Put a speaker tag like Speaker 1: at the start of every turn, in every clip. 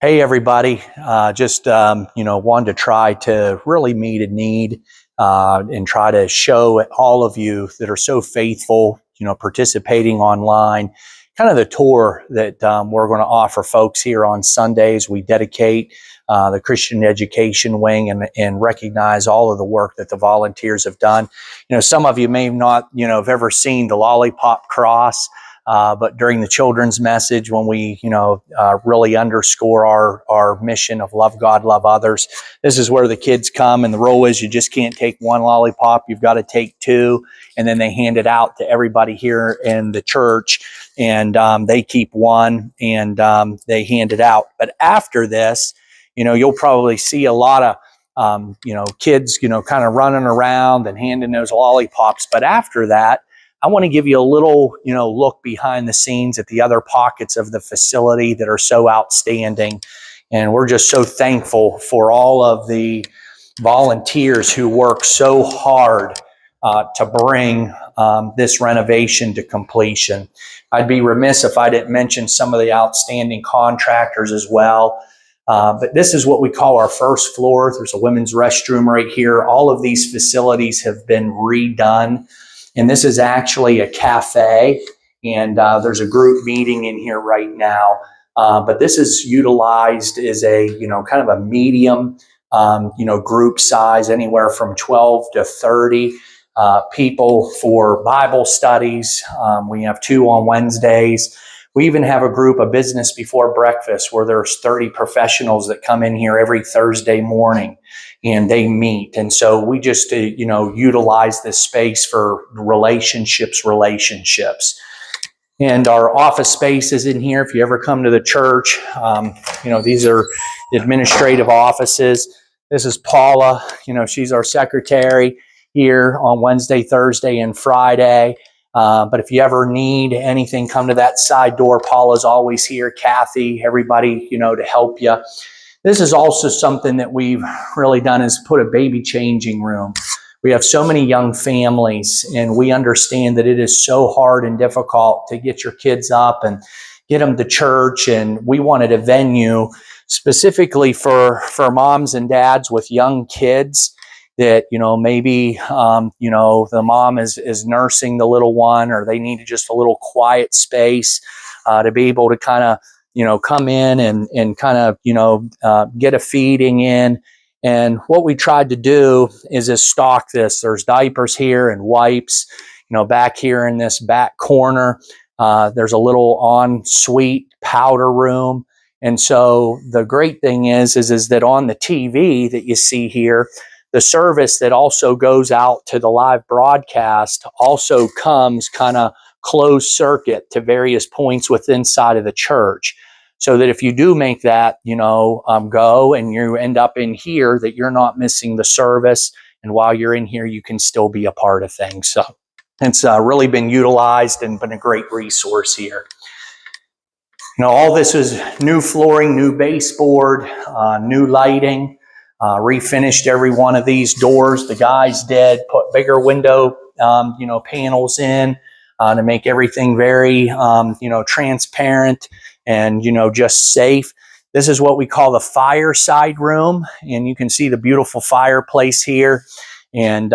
Speaker 1: Hey everybody, wanted to try to really meet a need and try to show all of you that are so faithful, participating online, kind of the tour that we're going to offer folks here on Sundays. We dedicate the Christian Education Wing and recognize all of the work that the volunteers have done. Some of you may not, have ever seen the Lollipop Cross. But during the children's message, when we, really underscore our mission of love God, love others, this is where the kids come, and the rule is you just can't take one lollipop. You've got to take two, and then they hand it out to everybody here in the church, and they keep one, and they hand it out. But after this, you'll probably see a lot of kids, kind of running around and handing those lollipops. But after that, I want to give you a little, look behind the scenes at the other pockets of the facility that are so outstanding. And we're just so thankful for all of the volunteers who work so hard to bring this renovation to completion. I'd be remiss if I didn't mention some of the outstanding contractors as well. But this is what we call our first floor. There's a women's restroom right here. All of these facilities have been redone. And this is actually a cafe, and there's a group meeting in here right now. But this is utilized as a, kind of a medium, group size, anywhere from 12 to 30 people for Bible studies. We have 2 on Wednesdays. We even have a group of business before breakfast where there's 30 professionals that come in here every Thursday morning and they meet. And so we just, utilize this space for relationships. And our office space is in here. If you ever come to the church, these are administrative offices. This is Paula. She's our secretary here on Wednesday, Thursday, and Friday. But if you ever need anything, come to that side door. Paula's always here. Kathy, everybody, to help you. This is also something that we've really done is put a baby changing room. We have so many young families, and we understand that it is so hard and difficult to get your kids up and get them to church. And we wanted a venue specifically for moms and dads with young kids that, maybe, the mom is nursing the little one, or they need just a little quiet space to be able to kind of, come in and kind of, get a feeding in. And what we tried to do is stock this. There's diapers here and wipes, back here in this back corner. There's a little ensuite powder room. And so the great thing is that on the TV that you see here, the service that also goes out to the live broadcast also comes kind of closed circuit to various points within inside of the church. So that if you do make that, go and you end up in here, that you're not missing the service. And while you're in here, you can still be a part of things. So it's really been utilized and been a great resource here. All this is new flooring, new baseboard, new lighting. Refinished every one of these doors. The guys did put bigger window, panels in to make everything very, transparent and, just safe. This is what we call the fireside room. And you can see the beautiful fireplace here. And,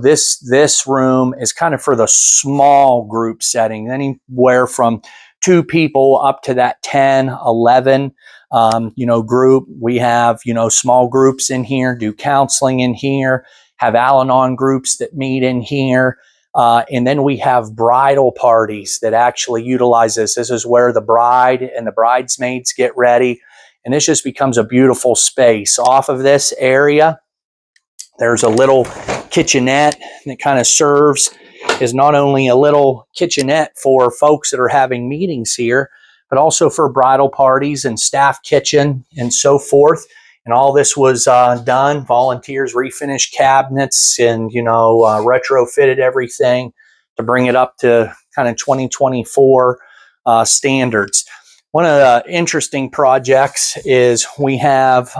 Speaker 1: this room is kind of for the small group setting, anywhere from 2 people up to that 10, 11 group. We have, small groups in here, do counseling in here, have Al-Anon groups that meet in here. And then we have bridal parties that actually utilize this. This is where the bride and the bridesmaids get ready. And this just becomes a beautiful space. Off of this area, there's a little kitchenette that kind of serves as not only a little kitchenette for folks that are having meetings here, but also for bridal parties and staff kitchen and so forth. And all this was done. Volunteers refinished cabinets and, retrofitted everything to bring it up to kind of 2024 standards. One of the interesting projects is we have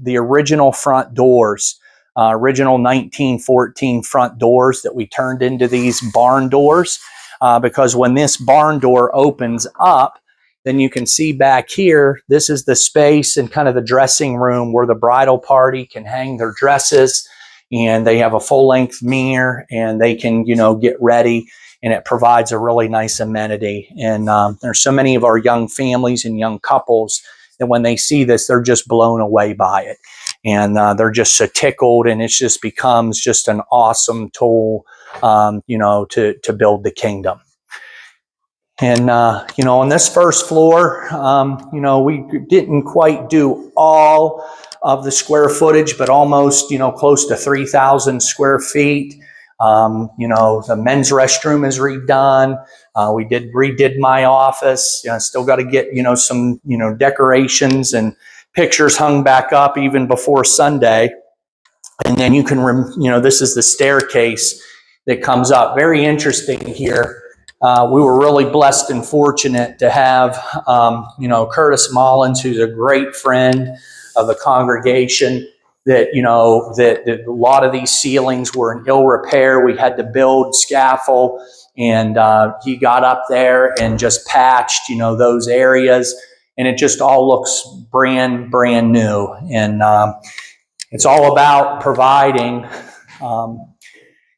Speaker 1: the original front doors, original 1914 front doors that we turned into these barn doors because when this barn door opens up, then you can see back here, this is the space and kind of the dressing room where the bridal party can hang their dresses, and they have a full-length mirror, and they can, get ready, and it provides a really nice amenity. And there's so many of our young families and young couples that when they see this, they're just blown away by it. And they're just so tickled, and it just becomes just an awesome tool, to build the kingdom. And, on this first floor, we didn't quite do all of the square footage, but almost, close to 3,000 square feet. The men's restroom is redone. We redid my office. Still got to get, some, decorations and pictures hung back up even before Sunday. And then you can, this is the staircase that comes up. Very interesting here. We were really blessed and fortunate to have, Curtis Mullins, who's a great friend of the congregation, that, that a lot of these ceilings were in ill repair. We had to build scaffold, and he got up there and just patched, those areas, and it just all looks brand new. And it's all about providing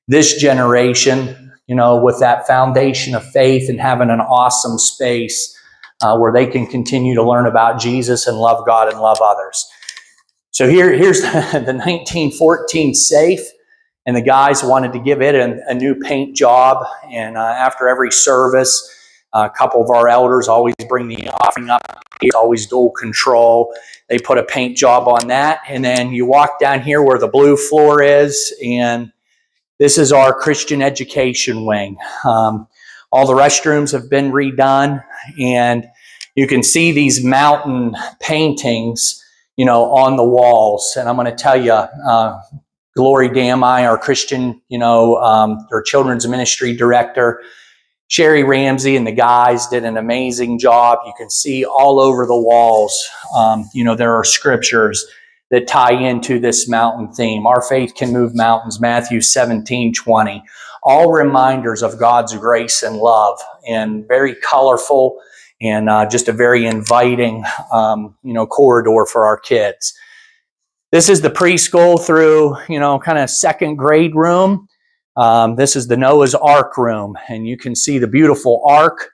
Speaker 1: this generation, with that foundation of faith and having an awesome space where they can continue to learn about Jesus and love God and love others. So here's the 1914 safe, and the guys wanted to give it a new paint job. And after every service, a couple of our elders always bring the offering up. It's always dual control. They put a paint job on that, and then you walk down here where the blue floor is, and this is our Christian education wing. All the restrooms have been redone, and you can see these mountain paintings, on the walls. And I'm going to tell you, Glory Damai, our Christian, our children's ministry director, Sherry Ramsey, and the guys did an amazing job. You can see all over the walls, there are scriptures that tie into this mountain theme. Our faith can move mountains, Matthew 17:20. All reminders of God's grace and love, and very colorful, and just a very inviting, corridor for our kids. This is the preschool through, kind of second grade room. This is the Noah's Ark room, and you can see the beautiful ark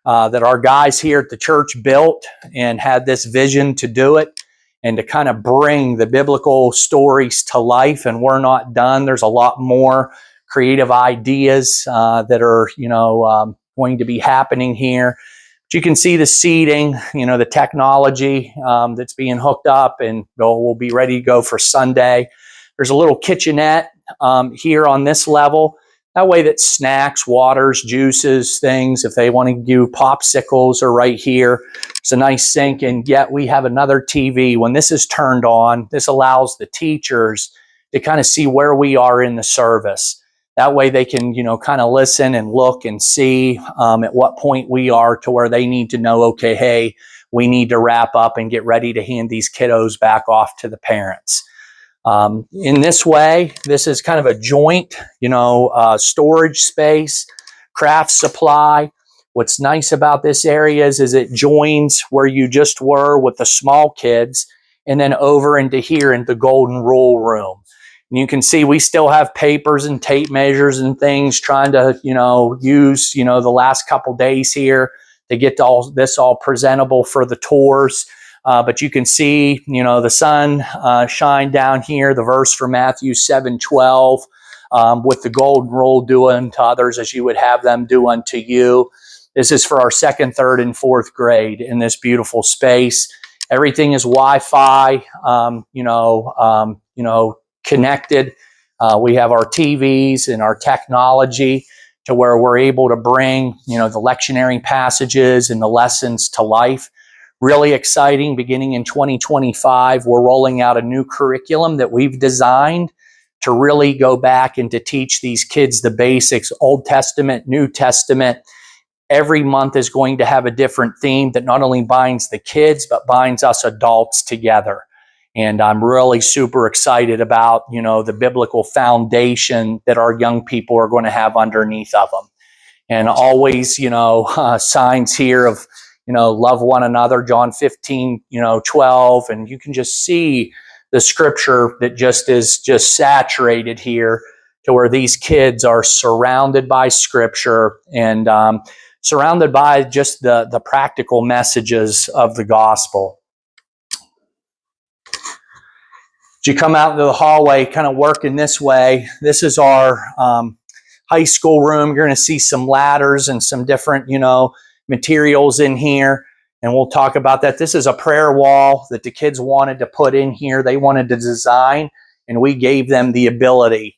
Speaker 1: that our guys here at the church built and had this vision to do it, and to kind of bring the biblical stories to life. And we're not done. There's a lot more creative ideas that are, going to be happening here. But you can see the seating, the technology that's being hooked up, and will be ready to go for Sunday. There's a little kitchenette here on this level. That way that snacks, waters, juices, things, if they want to do popsicles, are right here. It's a nice sink, and yet we have another TV. When this is turned on, this allows the teachers to kind of see where we are in the service. That way they can, kind of listen and look and see at what point we are, to where they need to know, okay, hey, we need to wrap up and get ready to hand these kiddos back off to the parents. In this way, this is kind of a joint, storage space, craft supply. What's nice about this area is it joins where you just were with the small kids, and then over into here in the golden rule room. And you can see we still have papers and tape measures and things, trying to, use, the last couple days here to get all this all presentable for the tours. But you can see, the sun shine down here, the verse from Matthew 7:12, with the golden rule, do unto others as you would have them do unto you. This is for our second, third, and fourth grade in this beautiful space. Everything is Wi-Fi, connected. We have our TVs and our technology to where we're able to bring, the lectionary passages and the lessons to life. Really exciting. Beginning in 2025, we're rolling out a new curriculum that we've designed to really go back and to teach these kids the basics, Old Testament, New Testament. Every month is going to have a different theme that not only binds the kids, but binds us adults together. And I'm really super excited about, the biblical foundation that our young people are going to have underneath of them. And always, signs here of, love one another, John 15, 12. And you can just see the scripture that just is just saturated here to where these kids are surrounded by scripture and surrounded by just the practical messages of the gospel. As you come out into the hallway, kind of working this way, this is our high school room. You're going to see some ladders and some different, materials in here. And we'll talk about that. This is a prayer wall that the kids wanted to put in here. They wanted to design, and we gave them the ability,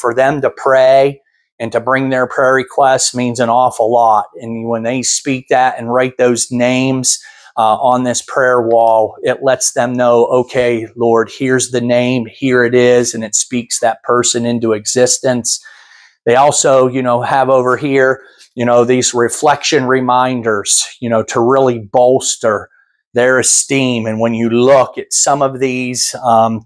Speaker 1: for them to pray and to bring their prayer requests means an awful lot. And when they speak that and write those names on this prayer wall, it lets them know, okay, Lord, here's the name, here it is, and it speaks that person into existence. They also, have over here, these reflection reminders, to really bolster their esteem. And when you look at some of these,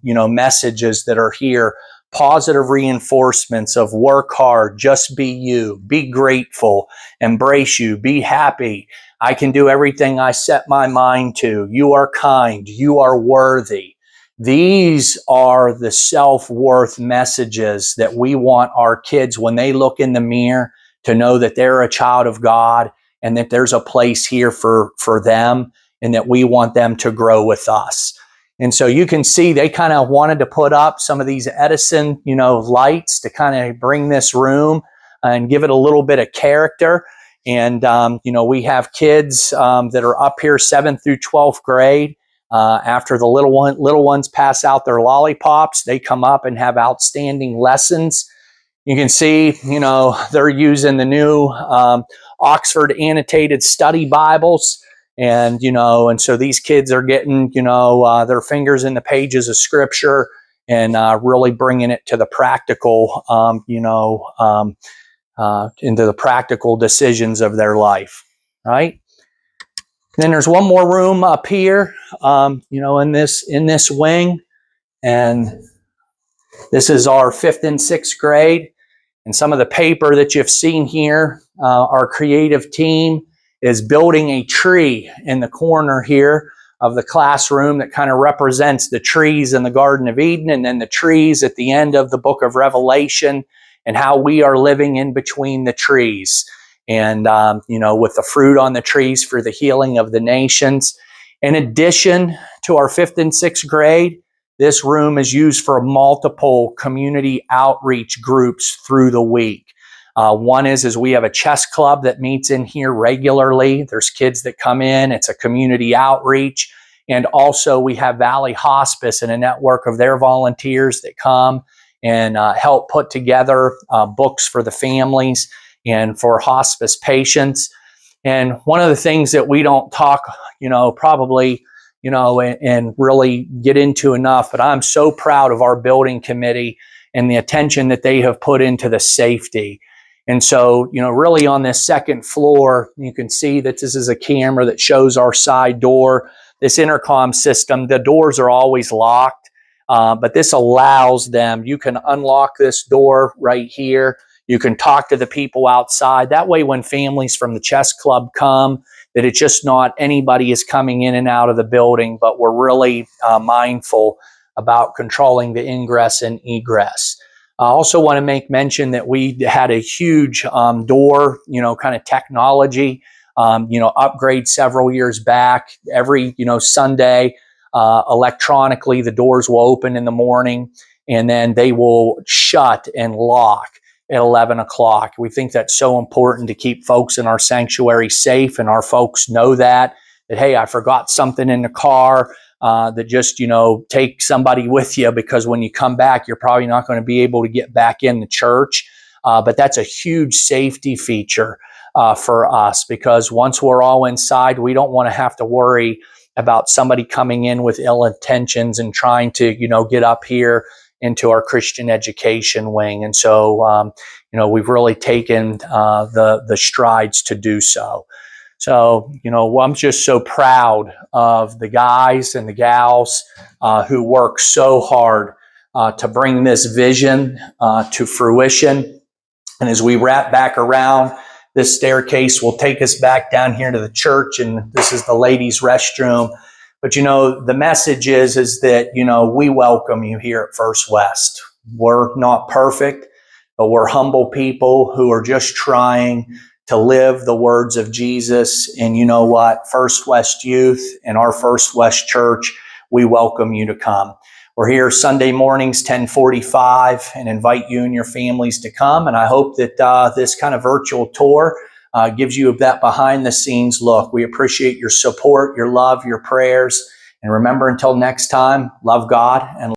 Speaker 1: messages that are here, positive reinforcements of work hard, just be you, be grateful, embrace you, be happy. I can do everything I set my mind to. You are kind, you are worthy. These are the self-worth messages that we want our kids, when they look in the mirror, to know that they're a child of God and that there's a place here for them and that we want them to grow with us. And so you can see they kind of wanted to put up some of these Edison, lights to kind of bring this room and give it a little bit of character. And, we have kids that are up here 7th through 12th grade. After the little ones pass out their lollipops, they come up and have outstanding lessons. You can see, they're using the new Oxford Annotated Study Bibles. And, and so these kids are getting, their fingers in the pages of scripture and really bringing it to the practical, into the practical decisions of their life, right? Then there's one more room up here, in this wing. And this is our 5th and 6th grade. And some of the paper that you've seen here, our creative team is building a tree in the corner here of the classroom that kind of represents the trees in the Garden of Eden and then the trees at the end of the book of Revelation and how we are living in between the trees. And, with the fruit on the trees for the healing of the nations. In addition to our 5th and 6th grade, this room is used for multiple community outreach groups through the week. One is we have a chess club that meets in here regularly. There's kids that come in. It's a community outreach. And also we have Valley Hospice and a network of their volunteers that come and help put together books for the families and for hospice patients. And one of the things that we don't talk, probably, and really get into enough, but I'm so proud of our building committee and the attention that they have put into the safety. And so, really on this second floor, you can see that this is a camera that shows our side door, this intercom system. The doors are always locked, but this allows them, you can unlock this door right here. You can talk to the people outside. That way, when families from the chess club come, that it's just not anybody is coming in and out of the building, but we're really mindful about controlling the ingress and egress. I also want to make mention that we had a huge door, kind of technology, upgrade several years back. Every, Sunday, electronically, the doors will open in the morning and then they will shut and lock at 11 o'clock. We think that's so important to keep folks in our sanctuary safe, and our folks know that, hey, I forgot something in the car, that just, take somebody with you, because when you come back, you're probably not going to be able to get back in the church. But that's a huge safety feature for us, because once we're all inside, we don't want to have to worry about somebody coming in with ill intentions and trying to, get up here into our Christian education wing. And so, we've really taken the strides to do so. So, I'm just so proud of the guys and the gals who work so hard to bring this vision to fruition. And as we wrap back around This staircase will take us back down here to the church, and this is the ladies' restroom. But, you know, the message is that, you know, we welcome you here at First West. We're not perfect, but we're humble people who are just trying to live the words of Jesus. And you know what? First West Youth and our First West Church, we welcome you to come. We're here Sunday mornings, 10:45, and invite you and your families to come. And I hope that this kind of virtual tour gives you that behind-the-scenes look. We appreciate your support, your love, your prayers. And remember, until next time, love God and